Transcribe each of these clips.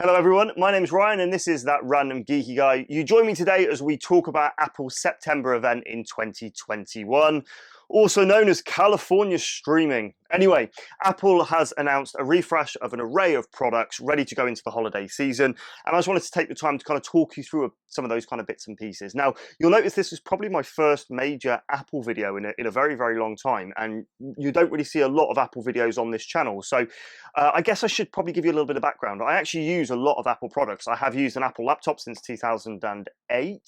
Hello everyone, my name's Ryan and this is That Random Geeky Guy. You join me today as we talk about Apple's September event in 2021, also known as California streaming. Anyway, Apple has announced a refresh of an array of products ready to go into the holiday season, and I just wanted to take the time to kind of talk you through some of those kind of bits and pieces. Now, you'll notice this is probably my first major Apple video in a very, very long time, and you don't really see a lot of Apple videos on this channel, so I guess I should probably give you a little bit of background. I actually use a lot of Apple products. I have used an Apple laptop since 2008.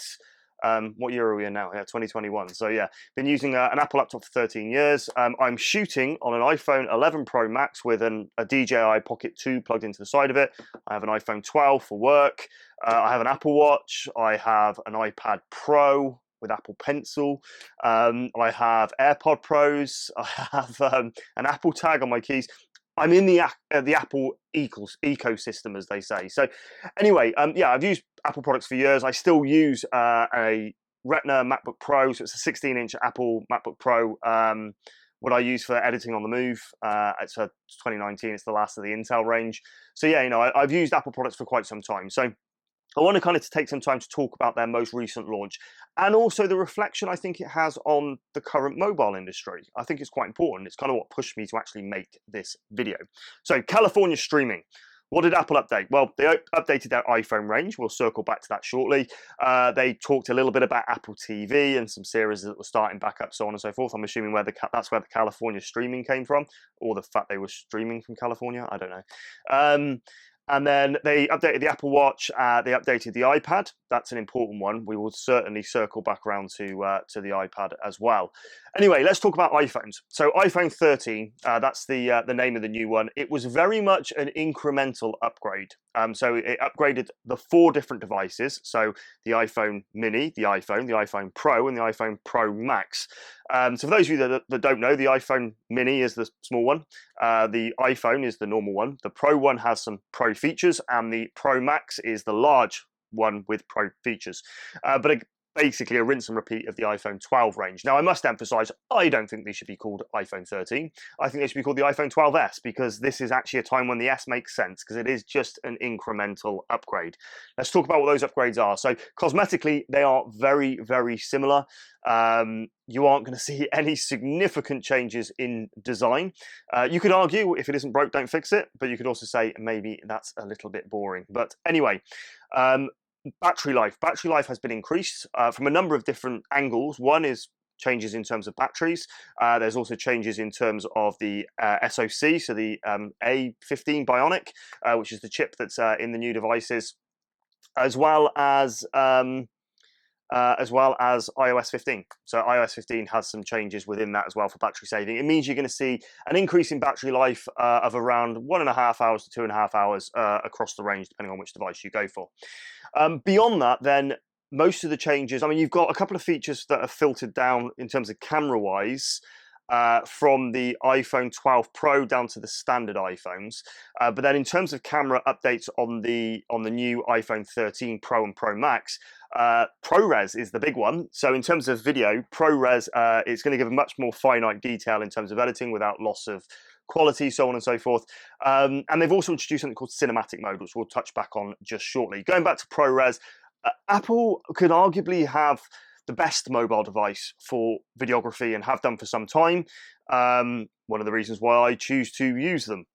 What year are we in now? Yeah, 2021. So yeah, been using an Apple laptop for 13 years. I'm shooting on an iPhone 11 Pro Max with a DJI Pocket 2 plugged into the side of it. I have an iPhone 12 for work. I have an Apple Watch. I have an iPad Pro with Apple Pencil. I have AirPod Pros. I have an Apple tag on my keys. I'm in the Apple ecosystem, as they say. So anyway, yeah, I've used Apple products for years. I still use a Retina MacBook Pro, so it's a 16-inch Apple MacBook Pro. What I use for editing on the move. It's a 2019. It's the last of the Intel range. So yeah, I've used Apple products for quite some time. So I want to kind of take some time to talk about their most recent launch and also the reflection I think it has on the current mobile industry. I think it's quite important. It's kind of what pushed me to actually make this video. So California streaming. What did Apple update? Well, they updated their iPhone range. We'll circle back to that shortly. They talked a little bit about Apple TV and some series that were starting back up, so on and so forth. I'm assuming that's where the California streaming came from, or the fact they were streaming from California. I don't know. And then they updated the Apple Watch. They updated the iPad. That's an important one. We will certainly circle back around to the iPad as well. Anyway, let's talk about iPhones. So iPhone 13, that's the name of the new one. It was very much an incremental upgrade. So it upgraded the 4 different devices. So the iPhone Mini, the iPhone Pro, and the iPhone Pro Max. So for those of you that don't know, the iPhone Mini is the small one. The iPhone is the normal one. The Pro one has some Pro features, and the Pro Max is the large one with Pro features. But basically a rinse and repeat of the iPhone 12 range. Now, I must emphasize, I don't think these should be called iPhone 13. I think they should be called the iPhone 12s, because this is actually a time when the S makes sense, because it is just an incremental upgrade. Let's talk about what those upgrades are. So cosmetically, they are very, very similar. You aren't going to see any significant changes in design. You could argue, if it isn't broke, don't fix it, but you could also say maybe that's a little bit boring. But anyway, battery life. Battery life has been increased from a number of different angles. One is changes in terms of batteries. There's also changes in terms of the SoC, so the A15 Bionic, which is the chip that's in the new devices, as well as iOS 15. So iOS 15 has some changes within that as well for battery saving. It means you're going to see an increase in battery life of around 1.5 hours to 2.5 hours across the range, depending on which device you go for. Beyond that, then, most of the changes, I mean, you've got a couple of features that are filtered down in terms of camera-wise, from the iPhone 12 Pro down to the standard iPhones. But then in terms of camera updates on the new iPhone 13 Pro and Pro Max, ProRes is the big one. So in terms of video, ProRes is going to give a much more finite detail in terms of editing without loss of quality, so on and so forth. And they've also introduced something called cinematic mode, which we'll touch back on just shortly. Going back to ProRes, Apple could arguably have the best mobile device for videography and have done for some time. One of the reasons why I choose to use them.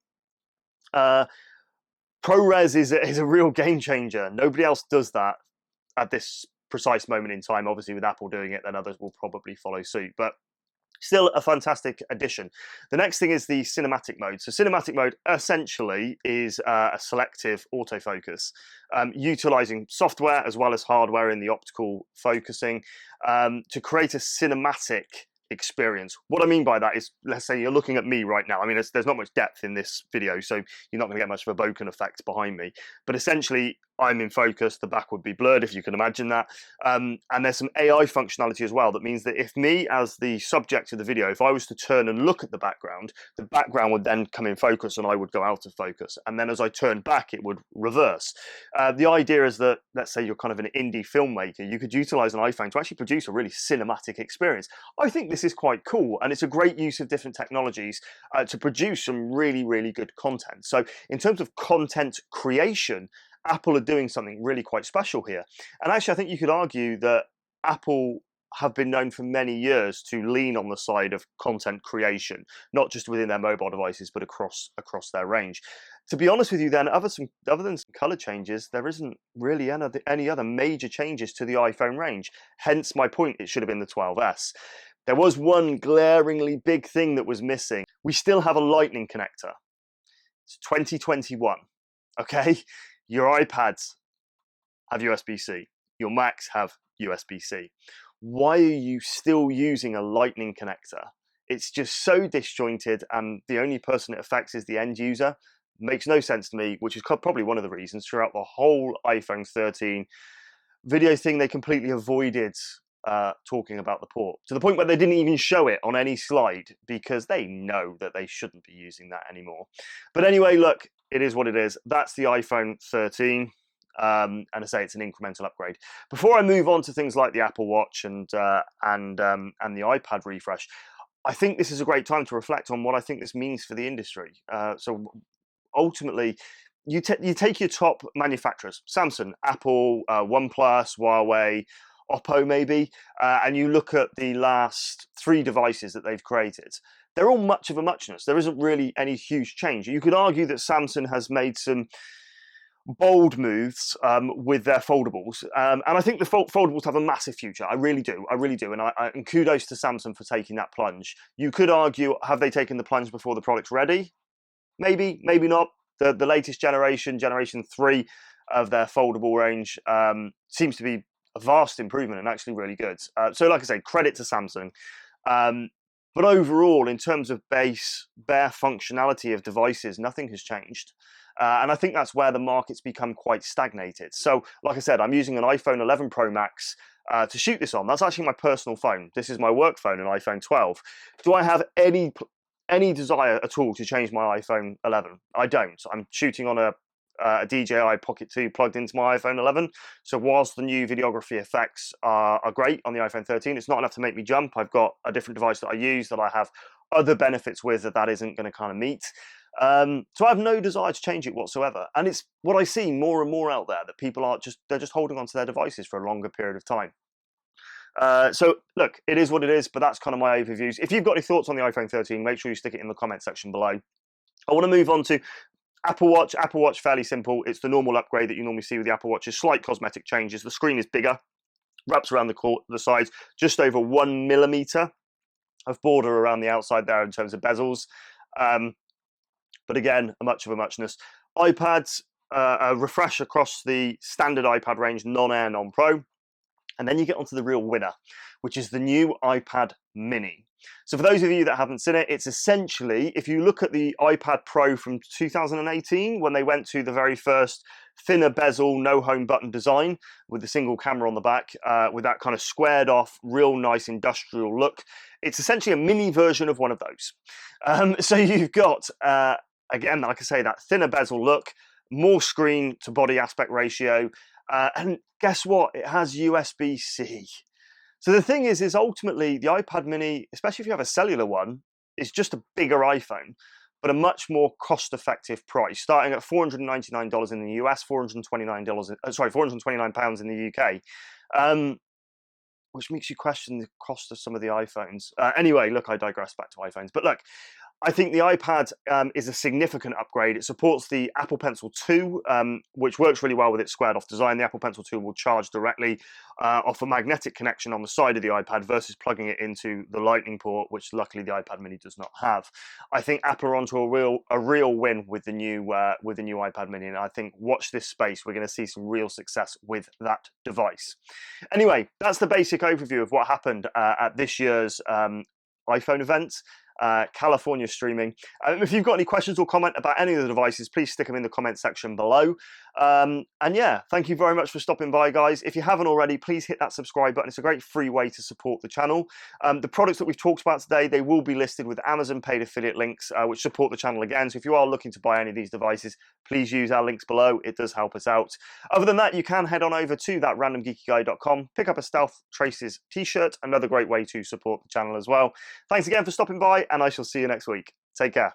ProRes is a real game changer. Nobody else does that at this precise moment in time. Obviously, with Apple doing it, then others will probably follow suit. But still a fantastic addition. The next thing is the cinematic mode. So cinematic mode essentially is a selective autofocus, utilizing software as well as hardware in the optical focusing to create a cinematic experience. What I mean by that is, let's say you're looking at me right now. I mean, there's not much depth in this video, so you're not going to get much of a bokeh effect behind me. But essentially, I'm in focus, the back would be blurred, if you can imagine that. And there's some AI functionality as well that means that if me, as the subject of the video, if I was to turn and look at the background would then come in focus and I would go out of focus. And then as I turn back, it would reverse. The idea is that, let's say you're kind of an indie filmmaker, you could utilize an iPhone to actually produce a really cinematic experience. I think this is quite cool, and it's a great use of different technologies to produce some really, really good content. So in terms of content creation, Apple are doing something really quite special here. And actually, I think you could argue that Apple have been known for many years to lean on the side of content creation, not just within their mobile devices, but across their range. To be honest with you, then, other than some color changes, there isn't really any other major changes to the iPhone range. Hence my point, it should have been the 12S. There was one glaringly big thing that was missing. We still have a Lightning connector. It's 2021, okay? Your iPads have USB-C. Your Macs have USB-C. Why are you still using a Lightning connector? It's just so disjointed, and the only person it affects is the end user. Makes no sense to me, which is probably one of the reasons throughout the whole iPhone 13 video thing, they completely avoided talking about the port, to the point where they didn't even show it on any slide because they know that they shouldn't be using that anymore. But anyway, look, it is what it is. That's the iPhone 13. And I say it's an incremental upgrade. Before I move on to things like the Apple Watch and the iPad refresh, I think this is a great time to reflect on what I think this means for the industry. So ultimately, you take your top manufacturers: Samsung, Apple, OnePlus, Huawei, Oppo maybe, and you look at the last 3 devices that they've created. They're all much of a muchness. There isn't really any huge change. You could argue that Samsung has made some bold moves with their foldables, and I think the foldables have a massive future. I really do, and kudos to Samsung for taking that plunge. You could argue, have they taken the plunge before the product's ready? Maybe, maybe not. The latest generation 3 of their foldable range, seems to be a vast improvement and actually really good. So like I say, credit to Samsung. But overall, in terms of bare functionality of devices, nothing has changed. And I think that's where the market's become quite stagnated. So like I said, I'm using an iPhone 11 Pro Max to shoot this on. That's actually my personal phone. This is my work phone, an iPhone 12. Do I have any desire at all to change my iPhone 11? I don't. I'm shooting on a DJI Pocket 2 plugged into my iPhone 11. So whilst the new videography effects are great on the iPhone 13, it's not enough to make me jump. I've got a different device that I use that I have other benefits with that isn't going to kind of meet. So I have no desire to change it whatsoever. And it's what I see more and more out there, that people they're just holding onto their devices for a longer period of time. So look, it is what it is, but that's kind of my overviews. If you've got any thoughts on the iPhone 13, make sure you stick it in the comment section below. I want to move on to Apple Watch. Apple Watch, fairly simple. It's the normal upgrade that you normally see with the Apple Watches. Slight cosmetic changes. The screen is bigger, wraps around the sides, just over 1 millimeter of border around the outside there in terms of bezels. But again, much of a muchness. iPads, a refresh across the standard iPad range, non-Air, non-Pro. And then you get onto the real winner, which is the new iPad mini. So for those of you that haven't seen it, it's essentially, if you look at the iPad Pro from 2018, when they went to the very first thinner bezel, no home button design with the single camera on the back, with that kind of squared off, real nice industrial look. It's essentially a mini version of one of those. So you've got, again, like I say, that thinner bezel look, more screen to body aspect ratio, and guess what? It has USB-C. So the thing is ultimately the iPad mini, especially if you have a cellular one, is just a bigger iPhone, but a much more cost-effective price, starting at $499 in the US, £429 in the UK, which makes you question the cost of some of the iPhones. Anyway, look, I digress, back to iPhones. But look, I think the iPad is a significant upgrade. It supports the Apple Pencil 2, which works really well with its squared-off design. The Apple Pencil 2 will charge directly off a magnetic connection on the side of the iPad versus plugging it into the Lightning port, which luckily the iPad mini does not have. I think Apple are onto a real win with the new iPad mini, and I think watch this space. We're going to see some real success with that device. Anyway, that's the basic overview of what happened at this year's iPhone event. California streaming. If you've got any questions or comment about any of the devices, please stick them in the comment section below. And yeah, thank you very much for stopping by, guys. If you haven't already, please hit that subscribe button. It's a great free way to support the channel. The products that we've talked about today, they will be listed with Amazon paid affiliate links, which support the channel again. So if you are looking to buy any of these devices, please use our links below. It does help us out. Other than that, you can head on over to thatrandomgeekyguy.com, pick up a Stealth Traces t-shirt, another great way to support the channel as well. Thanks again for stopping by, and I shall see you next week. Take care.